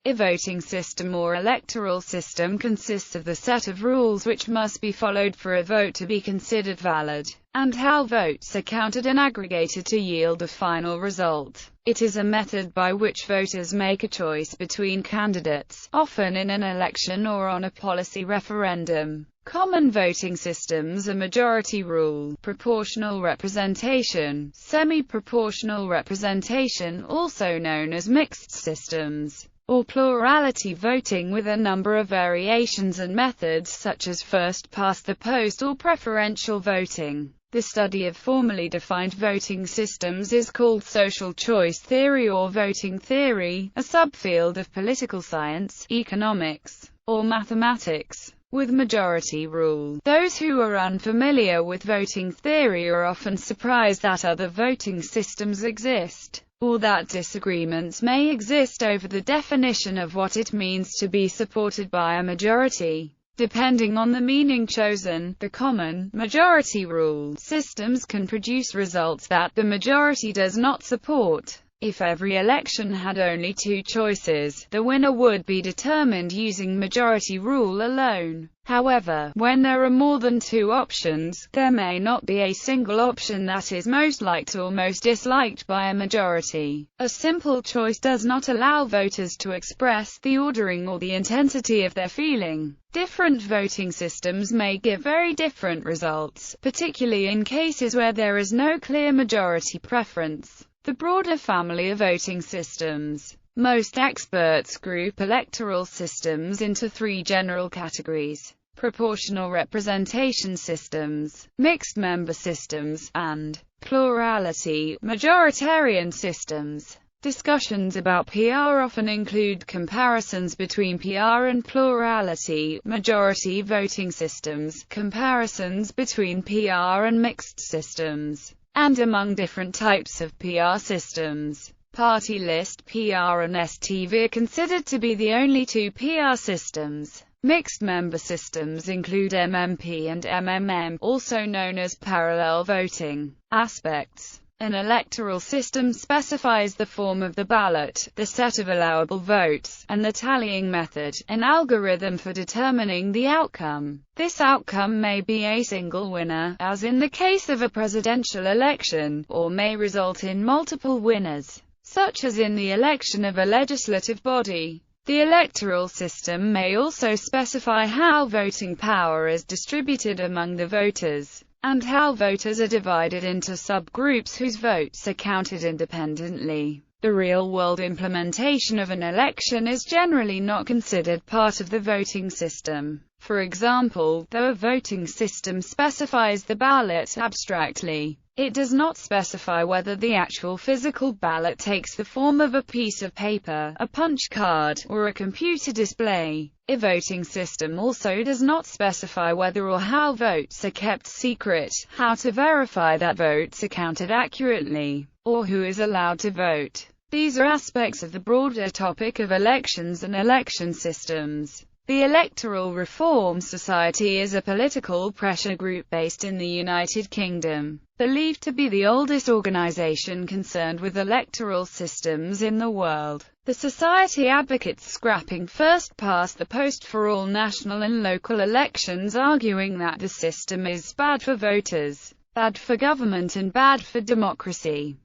A voting system or electoral system consists of the set of rules which must be followed for a vote to be considered valid, and how votes are counted and aggregated to yield a final result. It is a method by which voters make a choice between candidates, often in an election or on a policy referendum. Common voting systems are majority rule, proportional representation, semi-proportional representation, also known as mixed systems, or plurality voting, with a number of variations and methods such as first past the post or preferential voting. The study of formally defined voting systems is called social choice theory or voting theory, a subfield of political science, economics, or mathematics, with majority rule. Those who are unfamiliar with voting theory are often surprised that other voting systems exist, or that disagreements may exist over the definition of what it means to be supported by a majority. Depending on the meaning chosen, the common, majority rule systems can produce results that the majority does not support. If every election had only two choices, the winner would be determined using majority rule alone. However, when there are more than two options, there may not be a single option that is most liked or most disliked by a majority. A simple choice does not allow voters to express the ordering or the intensity of their feeling. Different voting systems may give very different results, particularly in cases where there is no clear majority preference. The broader family of voting systems. Most experts group electoral systems into three general categories: proportional representation systems, mixed member systems, and plurality, majoritarian systems. Discussions about PR often include comparisons between PR and plurality, majority voting systems, comparisons between PR and mixed systems, and among different types of PR systems. Party list PR and STV are considered to be the only two PR systems. Mixed member systems include MMP and MMM, also known as parallel voting. Aspects. An electoral system specifies the form of the ballot, the set of allowable votes, and the tallying method, an algorithm for determining the outcome. This outcome may be a single winner, as in the case of a presidential election, or may result in multiple winners, such as in the election of a legislative body. The electoral system may also specify how voting power is distributed among the voters, and how voters are divided into subgroups whose votes are counted independently. The real-world implementation of an election is generally not considered part of the voting system. For example, though a voting system specifies the ballot abstractly, it does not specify whether the actual physical ballot takes the form of a piece of paper, a punch card, or a computer display. A voting system also does not specify whether or how votes are kept secret, how to verify that votes are counted accurately, or who is allowed to vote. These are aspects of the broader topic of elections and election systems. The Electoral Reform Society is a political pressure group based in the United Kingdom, believed to be the oldest organisation concerned with electoral systems in the world. The Society advocates scrapping first-past-the-post for all national and local elections, arguing that the system is bad for voters, bad for government and bad for democracy.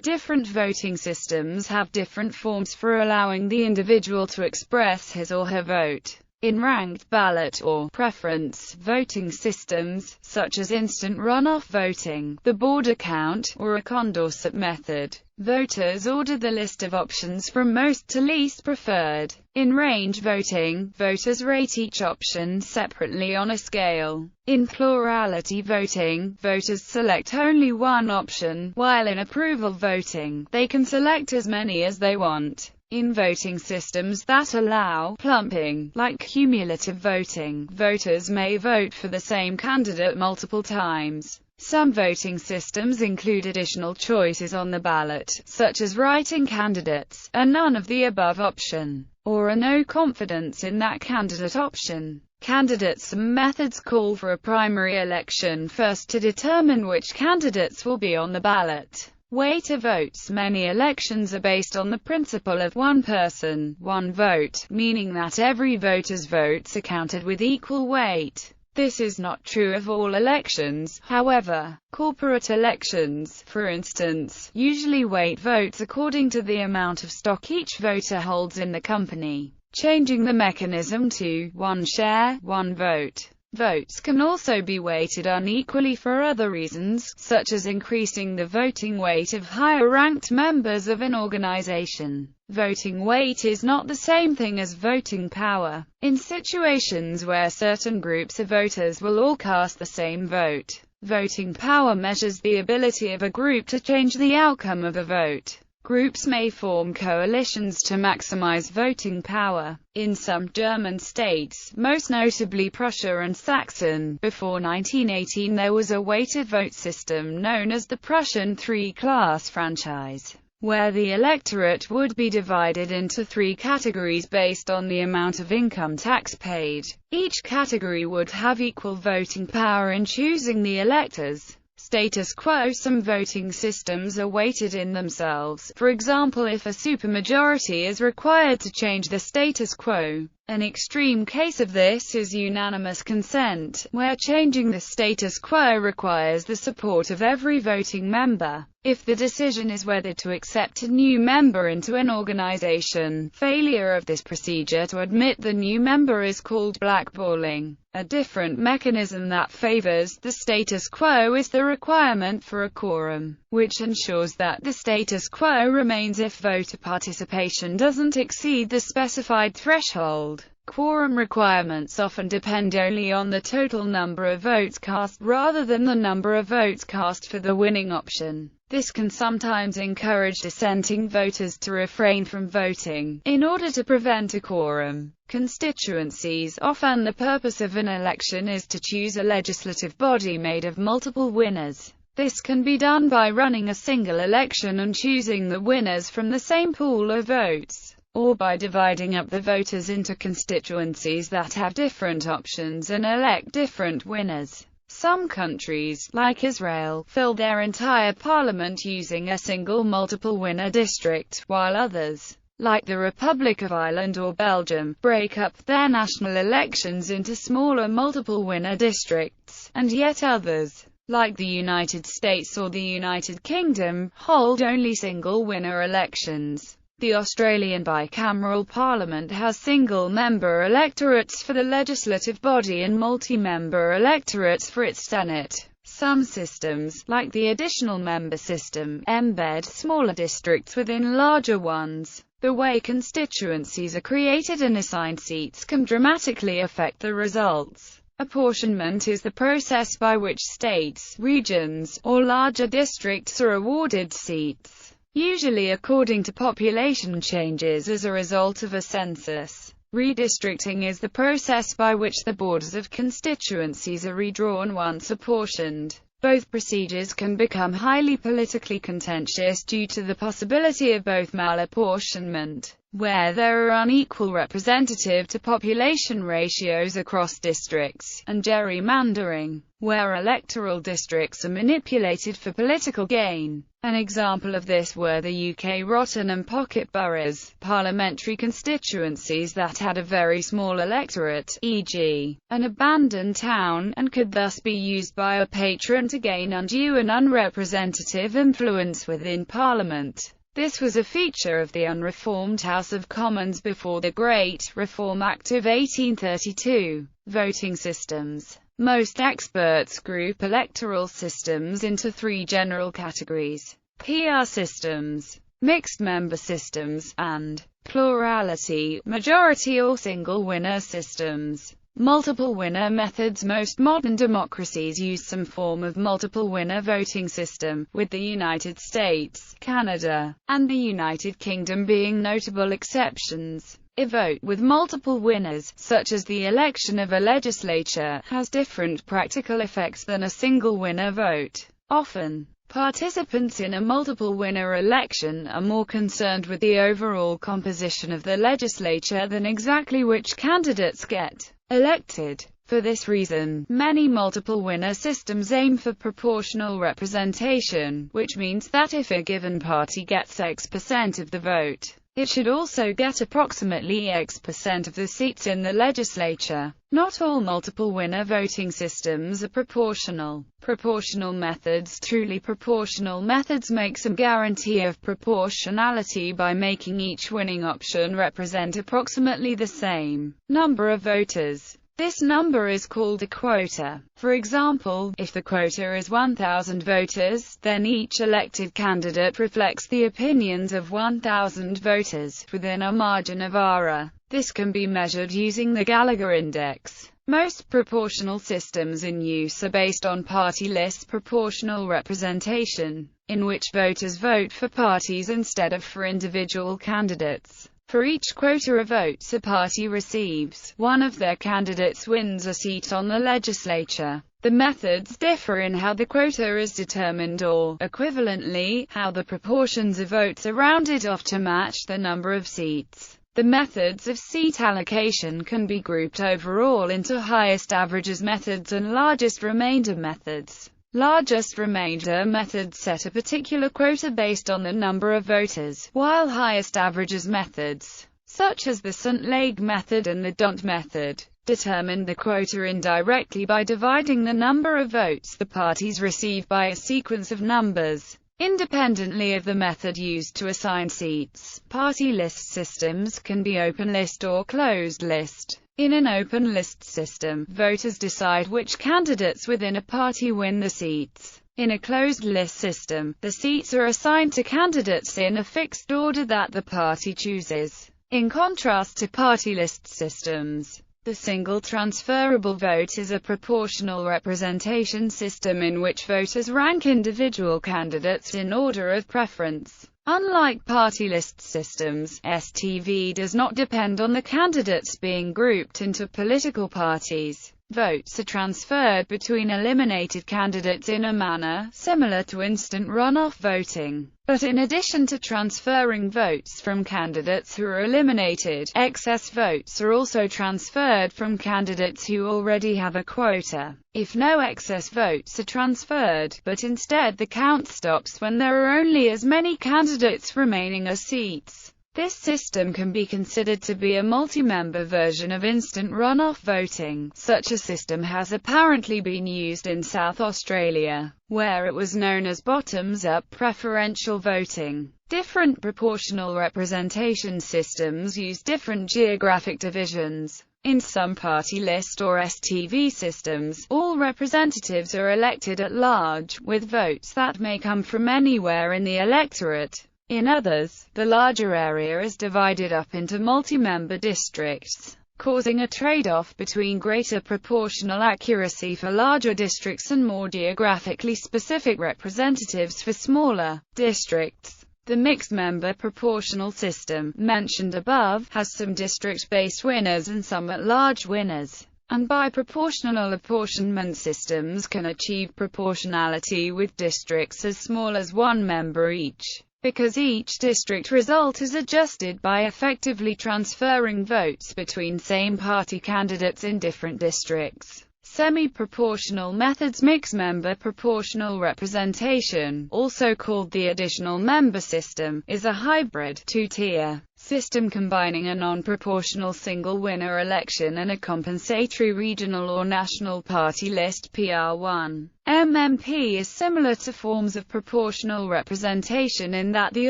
Different voting systems have different forms for allowing the individual to express his or her vote. In ranked ballot or preference voting systems, such as instant runoff voting, the border count, or a Condorcet method, voters order the list of options from most to least preferred. In range voting, voters rate each option separately on a scale. In plurality voting, voters select only one option, while in approval voting, they can select as many as they want. In voting systems that allow plumping, like cumulative voting, voters may vote for the same candidate multiple times. Some voting systems include additional choices on the ballot, such as writing candidates, a none of the above option, or a no confidence in that candidate option. Candidates methods call for a primary election first to determine which candidates will be on the ballot. weighted votes. Many elections are based on the principle of one person, one vote, meaning that every voter's votes are counted with equal weight. This is not true of all elections, however. Corporate elections, for instance, usually weight votes according to the amount of stock each voter holds in the company, changing the mechanism to one share, one vote. Votes can also be weighted unequally for other reasons, such as increasing the voting weight of higher-ranked members of an organization. Voting weight is not the same thing as voting power. In situations where certain groups of voters will all cast the same vote, voting power measures the ability of a group to change the outcome of a vote. Groups may form coalitions to maximize voting power. In some German states, most notably Prussia and Saxon, before 1918 there was a weighted vote system known as the Prussian three-class franchise, where the electorate would be divided into three categories based on the amount of income tax paid. Each category would have equal voting power in choosing the electors. Status quo. Some voting systems are weighted in themselves. For example, if a supermajority is required to change the status quo. An extreme case of this is unanimous consent, where changing the status quo requires the support of every voting member. If the decision is whether to accept a new member into an organization, failure of this procedure to admit the new member is called blackballing. A different mechanism that favors the status quo is the requirement for a quorum, which ensures that the status quo remains if voter participation doesn't exceed the specified threshold. Quorum requirements often depend only on the total number of votes cast, rather than the number of votes cast for the winning option. This can sometimes encourage dissenting voters to refrain from voting, in order to prevent a quorum. Constituencies. Often the purpose of an election is to choose a legislative body made of multiple winners. This can be done by running a single election and choosing the winners from the same pool of votes, or by dividing up the voters into constituencies that have different options and elect different winners. Some countries, like Israel, fill their entire parliament using a single multiple-winner district, while others, like the Republic of Ireland or Belgium, break up their national elections into smaller multiple-winner districts, and yet others, like the United States or the United Kingdom, hold only single-winner elections. The Australian bicameral parliament has single-member electorates for the legislative body and multi-member electorates for its Senate. Some systems, like the additional member system, embed smaller districts within larger ones. The way constituencies are created and assigned seats can dramatically affect the results. Apportionment is the process by which states, regions, or larger districts are awarded seats, usually according to population changes as a result of a census. Redistricting is the process by which the borders of constituencies are redrawn once apportioned. Both procedures can become highly politically contentious due to the possibility of both malapportionment, where there are unequal representative to population ratios across districts, and gerrymandering, where electoral districts are manipulated for political gain. An example of this were the UK rotten and pocket boroughs, parliamentary constituencies that had a very small electorate, e.g., an abandoned town, and could thus be used by a patron to gain undue and unrepresentative influence within Parliament. This was a feature of the unreformed House of Commons before the Great Reform Act of 1832. Voting systems. Most experts group electoral systems into three general categories: PR systems, mixed member systems, and plurality, majority or single winner systems. Multiple winner methods. Most modern democracies use some form of multiple winner voting system, with the United States, Canada, and the United Kingdom being notable exceptions. A vote with multiple winners, such as the election of a legislature, has different practical effects than a single winner vote. Often, participants in a multiple winner election are more concerned with the overall composition of the legislature than exactly which candidates get elected. For this reason, many multiple-winner systems aim for proportional representation, which means that if a given party gets X% of the vote, it should also get approximately X% of the seats in the legislature. Not all multiple-winner voting systems are proportional. Proportional methods. Truly proportional methods make some guarantee of proportionality by making each winning option represent approximately the same number of voters. This number is called a quota. For example, if the quota is 1,000 voters, then each elected candidate reflects the opinions of 1,000 voters, within a margin of error. This can be measured using the Gallagher index. Most proportional systems in use are based on party list proportional representation, in which voters vote for parties instead of for individual candidates. For each quota of votes a party receives, one of their candidates wins a seat on the legislature. The methods differ in how the quota is determined or, equivalently, how the proportions of votes are rounded off to match the number of seats. The methods of seat allocation can be grouped overall into highest averages methods and largest remainder methods. Largest remainder methods set a particular quota based on the number of voters, while highest averages methods, such as the St-Leg method and the D'Hondt method, determine the quota indirectly by dividing the number of votes the parties receive by a sequence of numbers, independently of the method used to assign seats. Party list systems can be open list or closed list. In an open list system, voters decide which candidates within a party win the seats. In a closed list system, the seats are assigned to candidates in a fixed order that the party chooses. In contrast to party list systems, the single transferable vote is a proportional representation system in which voters rank individual candidates in order of preference. Unlike party list systems, STV does not depend on the candidates being grouped into political parties. Votes are transferred between eliminated candidates in a manner similar to instant runoff voting. But in addition to transferring votes from candidates who are eliminated, excess votes are also transferred from candidates who already have a quota. If no excess votes are transferred, but instead the count stops when there are only as many candidates remaining as seats, this system can be considered to be a multi-member version of instant runoff voting. Such a system has apparently been used in South Australia, where it was known as bottoms-up preferential voting. Different proportional representation systems use different geographic divisions. In some party list or STV systems, all representatives are elected at large, with votes that may come from anywhere in the electorate. In others, the larger area is divided up into multi-member districts, causing a trade-off between greater proportional accuracy for larger districts and more geographically specific representatives for smaller districts. The mixed-member proportional system, mentioned above, has some district-based winners and some at-large winners, and bi-proportional apportionment systems can achieve proportionality with districts as small as one member each, because each district result is adjusted by effectively transferring votes between same-party candidates in different districts. Semi-proportional methods. Mixed-member proportional representation, also called the additional member system, is a hybrid, two-tier system combining a non-proportional single-winner election and a compensatory regional or national party list PR1. MMP is similar to forms of proportional representation in that the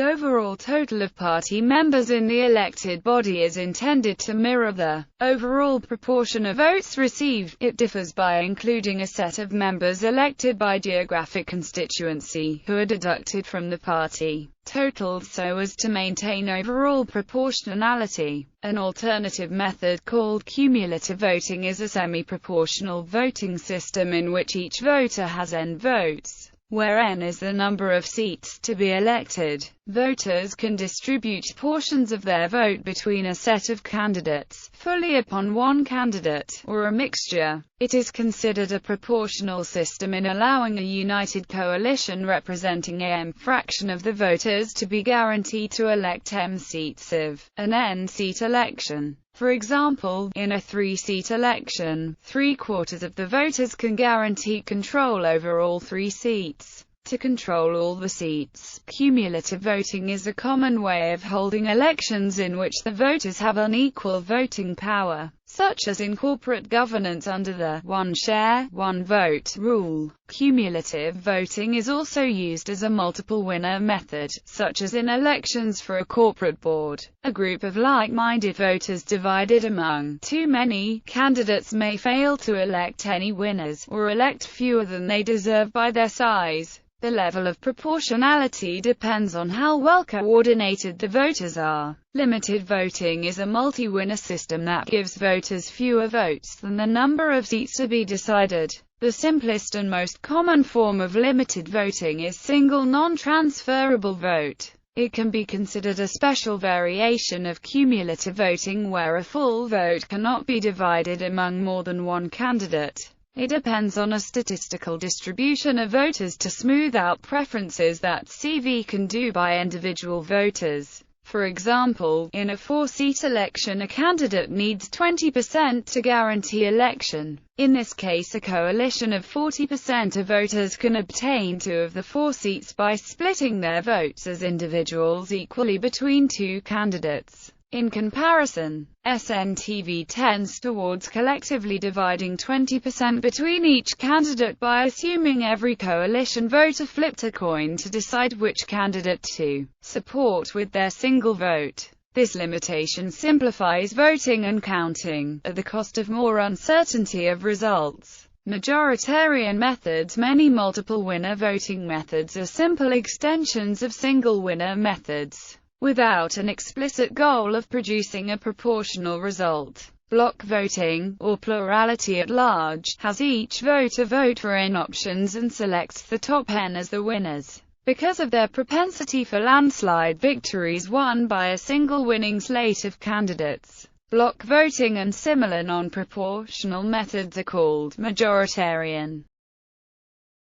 overall total of party members in the elected body is intended to mirror the overall proportion of votes received. It differs by including a set of members elected by geographic constituency, who are deducted from the party total so as to maintain overall proportionality. An alternative method called cumulative voting is a semi-proportional voting system in which each voter has n votes, where n is the number of seats to be elected. Voters can distribute portions of their vote between a set of candidates, fully upon one candidate, or a mixture. It is considered a proportional system in allowing a united coalition representing a m fraction of the voters to be guaranteed to elect m seats of an n-seat election. For example, in a 3-seat election, 3/4 of the voters can guarantee control over all 3 seats. To control all the seats, cumulative voting is a common way of holding elections in which the voters have unequal voting power, such as in corporate governance under the one share, one vote rule. Cumulative voting is also used as a multiple winner method, such as in elections for a corporate board. A group of like-minded voters divided among too many candidates may fail to elect any winners, or elect fewer than they deserve by their size. The level of proportionality depends on how well coordinated the voters are. Limited voting is a multi-winner system that gives voters fewer votes than the number of seats to be decided. The simplest and most common form of limited voting is single non-transferable vote. It can be considered a special variation of cumulative voting where a full vote cannot be divided among more than one candidate. It depends on a statistical distribution of voters to smooth out preferences that CV can do by individual voters. For example, in a 4-seat election a candidate needs 20% to guarantee election. In this case a coalition of 40% of voters can obtain 2 of the 4 seats by splitting their votes as individuals equally between 2 candidates. In comparison, SNTV tends towards collectively dividing 20% between each candidate by assuming every coalition voter flipped a coin to decide which candidate to support with their single vote. This limitation simplifies voting and counting, at the cost of more uncertainty of results. Majoritarian methods. Many multiple winner voting methods are simple extensions of single winner methods, without an explicit goal of producing a proportional result. Block voting, or plurality at large, has each voter vote for n options and selects the top n as the winners. Because of their propensity for landslide victories won by a single winning slate of candidates, block voting and similar non-proportional methods are called majoritarian.